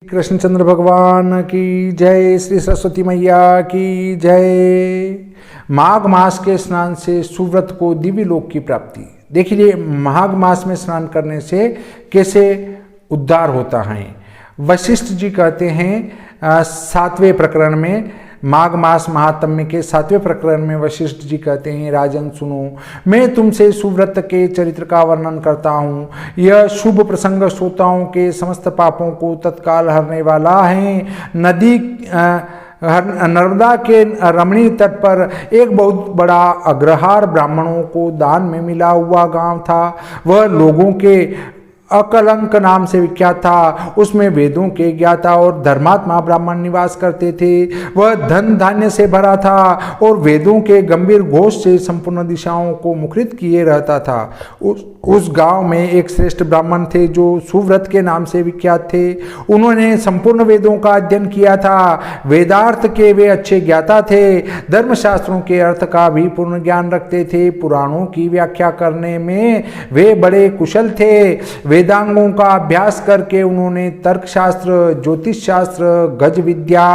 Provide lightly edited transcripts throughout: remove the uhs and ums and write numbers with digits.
कृष्णचंद्र भगवान की जय, श्री सरस्वती मैया की जय। माघ मास के स्नान से सुव्रत को दिव्य लोक की प्राप्ति। देखिए, माघ मास में स्नान करने से कैसे उद्धार होता है। वशिष्ठ जी कहते हैं 7वें प्रकरण में, माघ मास महात्म्य के 7वें प्रकरण में वशिष्ठ जी कहते हैं, राजन सुनो, मैं तुमसे सुव्रत के चरित्र का वर्णन करता हूँ। यह शुभ प्रसंग श्रोताओं के समस्त पापों को तत्काल हरने वाला है। नर्मदा के रमणीय तट पर एक बहुत बड़ा अग्रहार ब्राह्मणों को दान में मिला हुआ गांव था। वह लोगों के अकलंक नाम से विख्यात था। उसमें वेदों के ज्ञाता और धर्मात्मा ब्राह्मण निवास करते थे। वह धन धान्य से भरा था और वेदों के गंभीर घोष से संपूर्ण दिशाओं को मुखरित किए रहता था। उस गांव में एक श्रेष्ठ ब्राह्मण थे जो सुव्रत के नाम से विख्यात थे। उन्होंने संपूर्ण वेदों का अध्ययन किया था। वेदार्थ के वे अच्छे ज्ञाता थे। धर्मशास्त्रों के अर्थ का भी पूर्ण ज्ञान रखते थे। पुराणों की व्याख्या करने में वे बड़े कुशल थे। वेदांगों का अभ्यास करके उन्होंने तर्कशास्त्र, ज्योतिष शास्त्र, गज विद्या,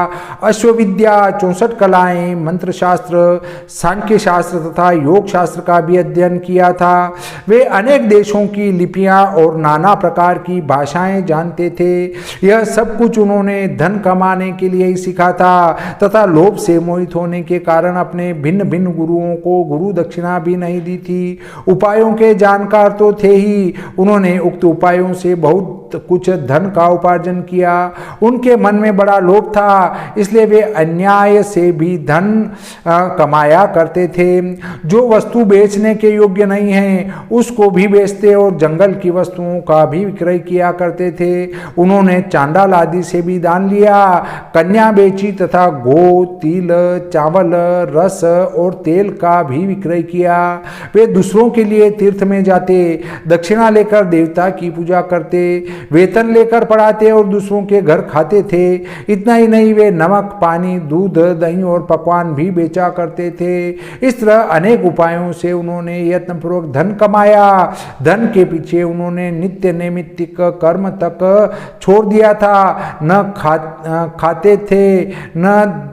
अश्वविद्या, 64 कलाएं, मंत्र शास्त्र, सांख्य शास्त्र तथा योग शास्त्र का भी अध्ययन किया था। वे अनेक देशों की लिपियां और नाना प्रकार की भाषाएं जानते थे। यह सब कुछ उन्होंने धन कमाने के लिए ही सीखा था तथा लोभ से मोहित होने के कारण अपने भिन्न भिन्न गुरुओं को गुरु दक्षिणा भी नहीं दी थी। उपायों के जानकार तो थे ही, उन्होंने उक्त उपायों से बहुत कुछ धन का उपार्जन किया। उनके मन में बड़ा लोभ था, इसलिए वे अन्याय से भी धन कमाया करते थे। जो वस्तु बेचने के योग्य नहीं है उसको भी बेचते और जंगल की वस्तुओं का भी विक्रय किया करते थे। उन्होंने चांडाल आदि से भी दान लिया, कन्या बेची तथा गो, तिल, चावल, रस और तेल का भी विक्रय किया। वे दूसरों के लिए तीर्थ में जाते, दक्षिणा लेकर देवता की पूजा करते, वेतन लेकर पढ़ाते और दूसरों के घर खाते थे। इतना ही नहीं, वे नमक, पानी, दूध, दही और पकवान भी बेचा करते थे। इस तरह अनेक उपायों से उन्होंने यत्नपूर्वक धन कमाया। धन के पीछे उन्होंने नित्य नैमित्तिक कर्म तक छोड़ दिया था। न खाते थे न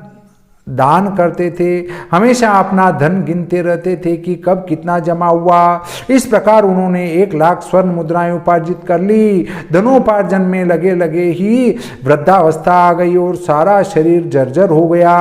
दान करते थे। हमेशा अपना धन गिनते रहते थे कि कब कितना जमा हुआ। इस प्रकार उन्होंने 1 लाख स्वर्ण मुद्राएं उपार्जित कर ली। धनोपार्जन में लगे लगे ही वृद्धावस्था आ गई और सारा शरीर जर्जर हो गया।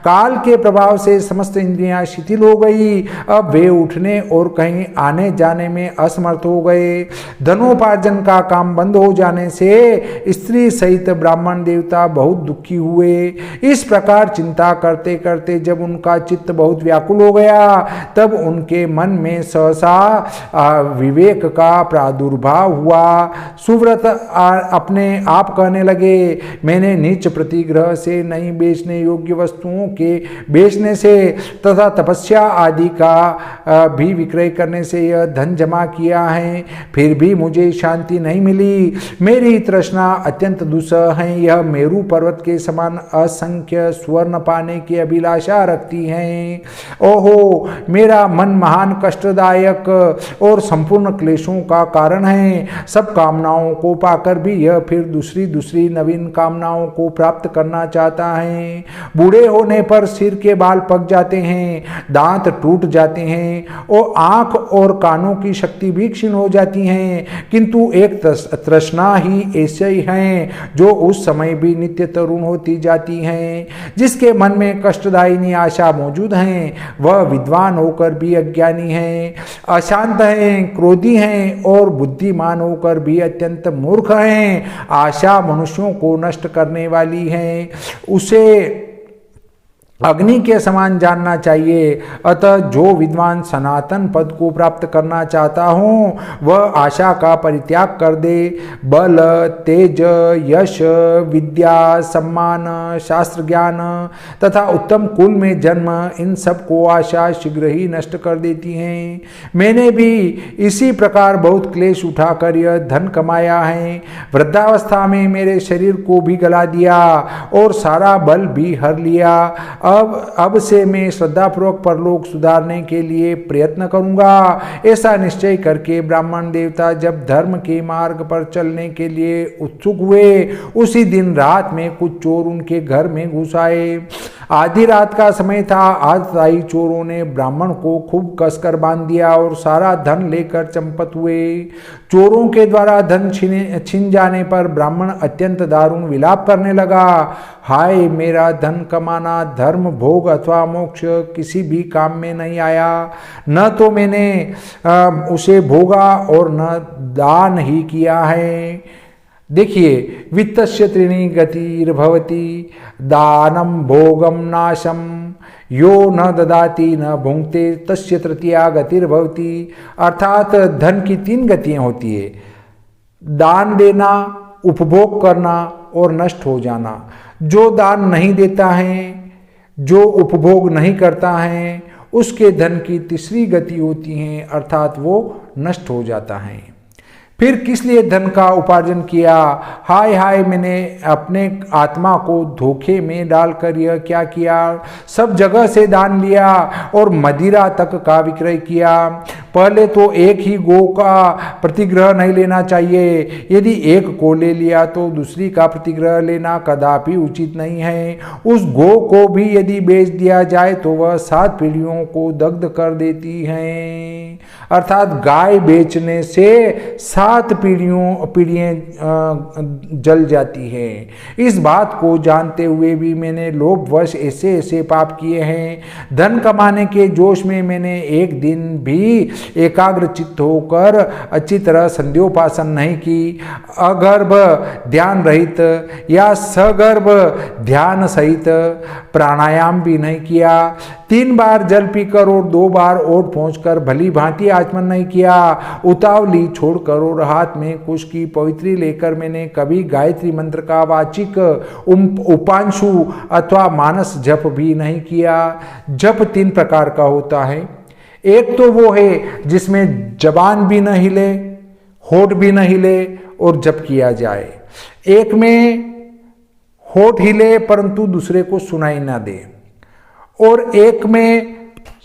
काल के प्रभाव से समस्त इंद्रियां शिथिल हो गई। अब वे उठने और कहीं आने जाने में असमर्थ हो गए। धनोपार्जन का काम बंद हो जाने से स्त्री सहित ब्राह्मण देवता बहुत दुखी हुए। इस प्रकार चिंता करते करते जब उनका चित्त बहुत व्याकुल हो गया, तब उनके मन में सहसा विवेक का प्रादुर्भाव हुआ। सुव्रत अपने आप कहने लगे, मैंने नीच प्रतिग्रह से नहीं बेचने योग्य वस्तुओं के बेचने से तथा तपस्या आदि का भी विक्रय करने से यह धन जमा किया है, फिर भी मुझे शांति नहीं मिली। मेरी तृष्णा अत्यंत दुस्सह है। यह मेरू पर्वत के समान असंख्य स्वर्ण पाने की अभिलाषा रखती हैं। ओहो, मेरा मन महान कष्टदायक और संपूर्ण क्लेशों का कारण है। सब कामनाओं को पाकर भी यह फिर दूसरी नवीन कामनाओं को प्राप्त करना चाहता है। बूढ़े होने पर सिर के बाल पक जाते हैं, दांत टूट जाते हैं और आंख और कानों की शक्ति भी क्षीण हो जाती है। किंतु एक तृष्णा ही ऐसी है जो उस समय भी नित्य तरुण होती जाती है। जिसके मन में कष्टदायिनी आशा मौजूद है, वह विद्वान होकर भी अज्ञानी है, अशांत है, क्रोधी है और बुद्धिमान होकर भी अत्यंत मूर्ख है। आशा मनुष्यों को नष्ट करने वाली है, उसे अग्नि के समान जानना चाहिए। अतः जो विद्वान सनातन पद को प्राप्त करना चाहता हो वह आशा का परित्याग कर दे। बल, तेज, यश, विद्या, सम्मान, शास्त्र ज्ञान तथा उत्तम कुल में जन्म, इन सब को आशा शीघ्र ही नष्ट कर देती हैं। मैंने भी इसी प्रकार बहुत क्लेश उठाकर यह धन कमाया है। वृद्धावस्था में मेरे शरीर को भी गला दिया और सारा बल भी हर लिया। अब से मैं श्रद्धापूर्वक परलोक सुधारने के लिए प्रयत्न करूंगा। ऐसा निश्चय करके ब्राह्मण देवता जब धर्म के मार्ग पर चलने के लिए उत्सुक हुए, उसी दिन रात में कुछ चोर उनके घर में घुस आए। आधी रात का समय था। आतताई चोरों ने ब्राह्मण को खूब कसकर बांध दिया और सारा धन लेकर चंपत हुए। चोरों के द्वारा धन छिन जाने पर ब्राह्मण अत्यंत दारुण विलाप करने लगा। हाय, मेरा धन कमाना धर्म, भोग अथवा मोक्ष किसी भी काम में नहीं आया। न तो मैंने उसे भोगा और न दान ही किया है। देखिए, वित्तस्य त्रीणि गतिर्भवति, दानम भोगम नाशम, यो न ददाति न भुंक्ते तस्य तृतीया गतिर्भवति। अर्थात धन की 3 गतियां होती है, दान देना, उपभोग करना और नष्ट हो जाना। जो दान नहीं देता है, जो उपभोग नहीं करता है, उसके धन की तीसरी गति होती है, अर्थात वो नष्ट हो जाता है। फिर किस लिए धन का उपार्जन किया? हाय हाय, मैंने अपने आत्मा को धोखे में डालकर यह क्या किया? सब जगह से दान लिया और मदिरा तक का विक्रय किया। पहले तो एक ही गो का प्रतिग्रह नहीं लेना चाहिए। यदि एक को ले लिया तो दूसरी का प्रतिग्रह लेना कदापि उचित नहीं है। उस गो को भी यदि बेच दिया जाए तो वह 7 पीढ़ियों को दग्ध कर देती है। अर्थात गाय बेचने से 7 पीढ़ियां जल जाती है। इस बात को जानते हुए भी मैंने लोभवश ऐसे ऐसे पाप किए हैं। धन कमाने के जोश में मैंने एक दिन भी एकाग्र चित्त होकर अच्छी तरह संध्योपासन नहीं की। अगर्भ ध्यान रहित या सगर्भ ध्यान सहित प्राणायाम भी नहीं किया। 3 बार जल पीकर और 2 बार ओट पहुंचकर भली भांति आचमन नहीं किया। उतावली छोड़कर और हाथ में कुश की पवित्री लेकर मैंने कभी गायत्री मंत्र का वाचिक उपांशु अथवा मानस जप भी नहीं किया। जप 3 प्रकार का होता है। एक तो वो है जिसमें जबान भी न हिले, होठ भी न हिले और जप किया जाए। एक में होठ हिले परंतु दूसरे को सुनाई ना दे, और एक में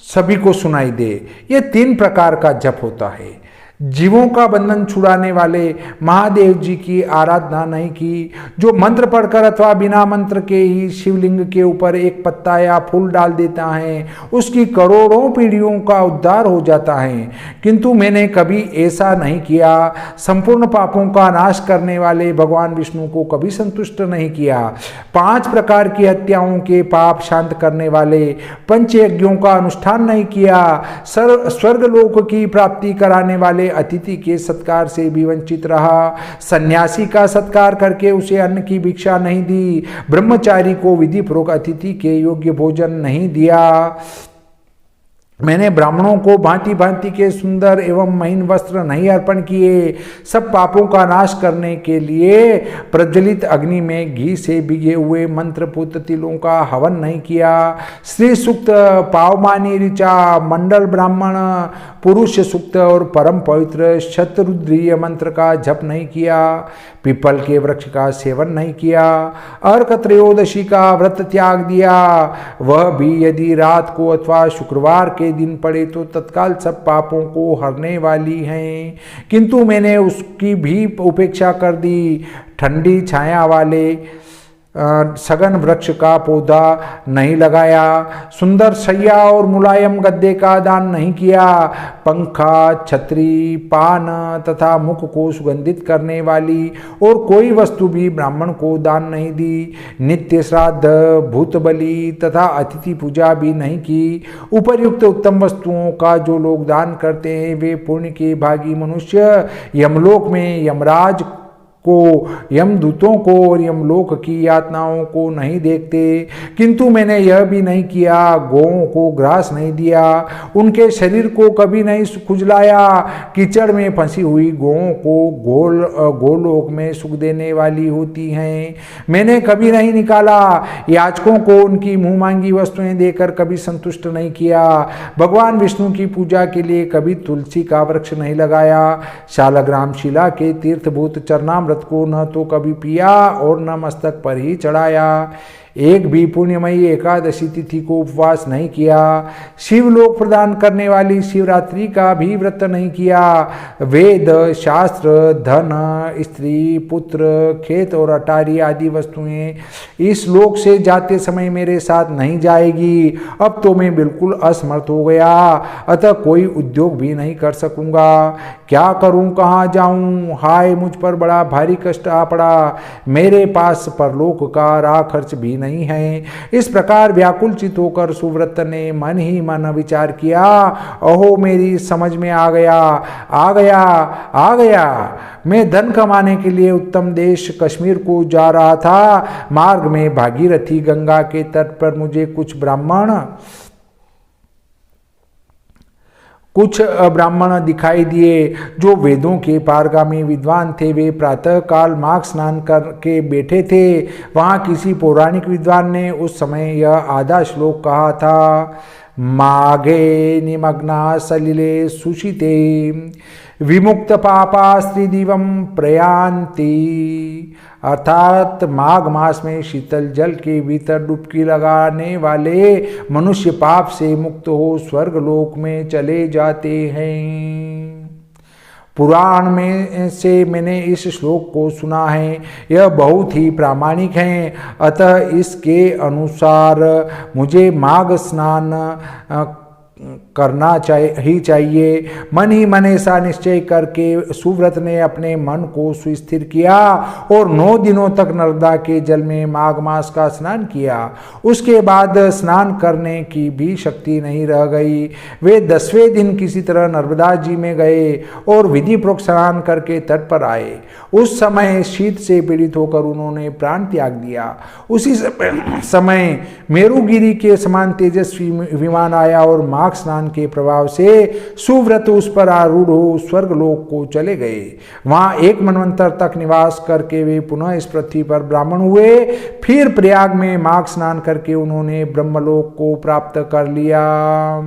सभी को सुनाई दे। ये 3 प्रकार का जप होता है। जीवों का बंधन छुड़ाने वाले महादेव जी की आराधना नहीं की। जो मंत्र पढ़कर अथवा बिना मंत्र के ही शिवलिंग के ऊपर एक पत्ता या फूल डाल देता है, उसकी करोड़ों पीढ़ियों का उद्धार हो जाता है। किंतु मैंने कभी ऐसा नहीं किया। संपूर्ण पापों का नाश करने वाले भगवान विष्णु को कभी संतुष्ट नहीं किया। 5 प्रकार की हत्याओं के पाप शांत करने वाले पंचयज्ञों का अनुष्ठान नहीं किया। स्वर्गलोक की प्राप्ति कराने वाले अतिथि के सत्कार से भी वंचित रहा। सन्यासी का सत्कार करके उसे अन्न की भिक्षा नहीं दी। ब्रह्मचारी को विधि पूर्वक अतिथि के योग्य भोजन नहीं दिया। मैंने ब्राह्मणों को भांति भांति के सुंदर एवं महीन वस्त्र नहीं अर्पण किए। सब पापों का नाश करने के लिए प्रज्वलित अग्नि में घी से भिगे हुए मंत्रपूत तिलों का हवन नहीं किया। श्री सूक्त, पावमानी ऋचा, मंडल ब्राह्मण, पुरुष सूक्त और परम पवित्र शतरुद्रीय मंत्र का जप नहीं किया। पीपल के वृक्ष का सेवन नहीं किया। अर्क त्रयोदशी का व्रत त्याग दिया। वह भी यदि रात को अथवा शुक्रवार के दिन पड़े तो तत्काल सब पापों को हरने वाली हैं, किंतु मैंने उसकी भी उपेक्षा कर दी। ठंडी छाया वाले सघन वृक्ष का पौधा नहीं लगाया। सुंदर शैया और मुलायम गद्दे का दान नहीं किया। पंखा, छतरी, पान तथा मुख को सुगंधित करने वाली और कोई वस्तु भी ब्राह्मण को दान नहीं दी। नित्य श्राद्ध, भूत बलि तथा अतिथि पूजा भी नहीं की। उपर्युक्त उत्तम वस्तुओं का जो लोग दान करते हैं वे पुण्य के भागी मनुष्य यमलोक में यमराज को, यमदूतों को और यमलोक की यातनाओं को नहीं देखते। किंतु मैंने यह भी नहीं किया। गौओं को ग्रास नहीं दिया। उनके शरीर को कभी नहीं खुजलाया। कीचड़ में फंसी हुई गौओं को गोलोक में सुख देने वाली होती हैं, मैंने कभी नहीं निकाला। याचकों को उनकी मुंह मांगी वस्तुएं देकर कभी संतुष्ट नहीं किया। भगवान विष्णु की पूजा के लिए कभी तुलसी का वृक्ष नहीं लगाया। शालग्राम शिला के तीर्थभूत चरणामृत को न तो कभी पिया और न मस्तक पर ही चढ़ाया। एक भी पुण्यमयी एकादशी तिथि को उपवास नहीं किया, शिवलोक प्रदान करने वाली शिवरात्रि का भी व्रत नहीं किया। वेद, शास्त्र, धन, स्त्री, पुत्र, खेत और अटारी आदि वस्तुएं इस लोक से जाते समय मेरे साथ नहीं जाएगी। अब तो मैं बिल्कुल असमर्थ हो गया, अतः कोई उद्योग भी नहीं कर सकूंगा। क्या करूं, कहाँ जाऊं? हाय, मुझ पर बड़ा भारी कष्ट आ पड़ा। मेरे पास परलोक का राह खर्च भी नहीं है। इस प्रकार व्याकुलचित होकर सुव्रत ने मन ही मन विचार किया। अहो, मेरी समझ में आ गया, आ गया, आ गया। मैं धन कमाने के लिए उत्तम देश कश्मीर को जा रहा था। मार्ग में भागीरथी गंगा के तट पर मुझे कुछ ब्राह्मण दिखाई दिए जो वेदों के पारगामी विद्वान थे। वे प्रातः काल माघ स्नान करके बैठे थे। वहां किसी पौराणिक विद्वान ने उस समय यह आधा श्लोक कहा था। माघे निमग्ना सलिले सुशिते विमुक्त पापा स्त्रीदिवम प्रयान्ति। अर्थात माघ मास में शीतल जल के भीतर डुबकी लगाने वाले मनुष्य पाप से मुक्त हो स्वर्ग लोक में चले जाते हैं। पुराण में से मैंने इस श्लोक को सुना है। यह बहुत ही प्रामाणिक है, अतः इसके अनुसार मुझे माघ स्नान करना चाहिए। मन ही मन ऐसा निश्चय करके सुव्रत ने अपने मन को सुस्थिर किया और 9 दिनों तक नर्मदा के जल में माघ मास का स्नान किया। उसके बाद स्नान करने की भी शक्ति नहीं रह गई। वे 10वें दिन किसी तरह नर्मदा जी में गए और विधि पूर्वक स्नान करके तट पर आए। उस समय शीत से पीड़ित होकर उन्होंने प्राण त्याग दिया। उसी समय मेरुगिरी के समान तेजस्वी विमान आया और माघ स्नान के प्रभाव से सुव्रत उस पर आरूढ़ हो स्वर्गलोक को चले गए। वहां 1 मनवंतर तक निवास करके वे पुनः इस पृथ्वी पर ब्राह्मण हुए। फिर प्रयाग में माघ स्नान करके उन्होंने ब्रह्मलोक को प्राप्त कर लिया।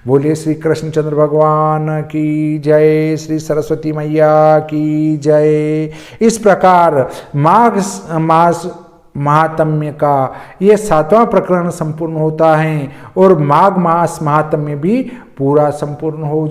बोले श्री कृष्णचंद्र भगवान की जय, श्री सरस्वती मैया की जय। इस प्रकार माघ मास महात्म्य का यह 7वां प्रकरण संपूर्ण होता है और माघ मास महात्म्य भी पूरा संपूर्ण हो